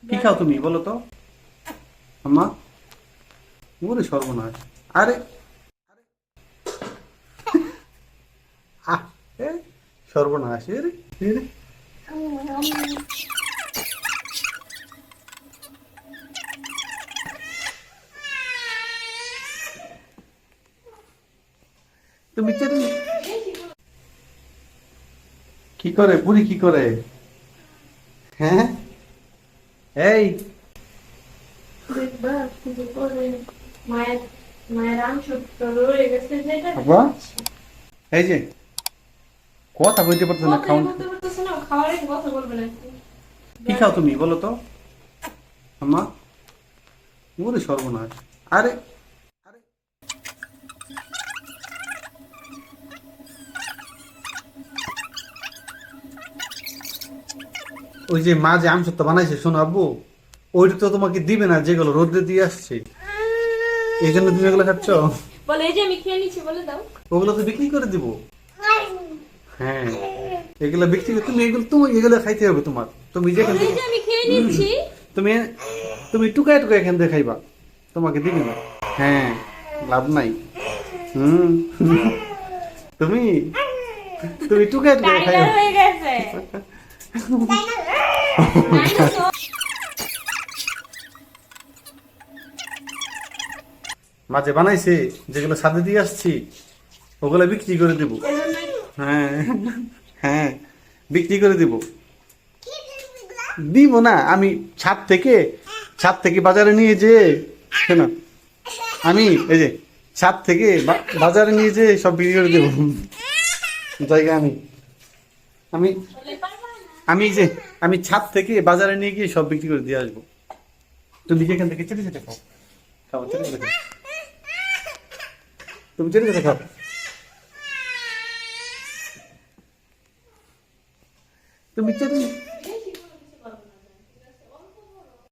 কি খাও তুমি বলো তো আম্মা? ওরে সর্বনাশ! আরে আহ এ, সর্বনাশ! এ রে, এ রে। তুমি কি করে বুড়ি কি করে? হ্যাঁ, এই দেখবা কিন্তু পরে মায়ের মায়ের অংশ রয়ে গেছে যেটা আব্বা, এই যে কথা বলতে পারছো না, কথাই খাও। বলতে পারতেছে না, খাওয়ার আগে কথা বলবে না। কি খাও তুমি বলো তো আম্মা? ওরে সর্বনাশ! আরে ওই যে মা যে আমসত্ব বানাইছে শোনো আব্বু, ওইটা তো তোমাকে দিবে না, যেগুলো রোদ্রে দিয়ে আসছে, এই জন্য তুমি এগুলো খাচ্ছ। বলে এই যে আমি খেয়ে নিচ্ছি বলে দাও। ওগুলো তো বিক্রি করে দিব। হ্যাঁ, এগুলো বিক্রি করে তুমি তুমি এগুলো খাইতে হবে তোমার। তুমি যেখান বলে এই থেকে যে আমি খেয়ে নিচ্ছি। তুমি তুমি টুকায় টুকায় এখান থেকে খাইবা, তোমাকে দিবে না। হ্যাঁ, লাভ নাই। হুম তুমি তুমি টুকায় টুকায় টাইগার খাইবা। হয়ে গেছে। মাঝে বানাইছে যেগুলো সাথে দিয়ে আসছি, ওগুলো বিক্রি করে দিব। হ্যাঁ, হ্যাঁ, বিক্রি করে দিব। দিব না আমি, ছাদ থেকে বাজারে নিয়ে যে, শোনো, আমি এই যে ছাদ থেকে বাজারে নিয়ে যে সব বিক্রি করে দেবো। জায়গা আমি আমি আমি এই যে আমি ছাদ থেকে বাজারে নিয়ে গিয়ে সব বিক্রি করে দিয়ে আসবো। তুমি যেখান থেকে চেটে চেটে খাও, খাও চেটে চেটে খাও, তুমি চেটে চেটে খাও। তুমি চেটে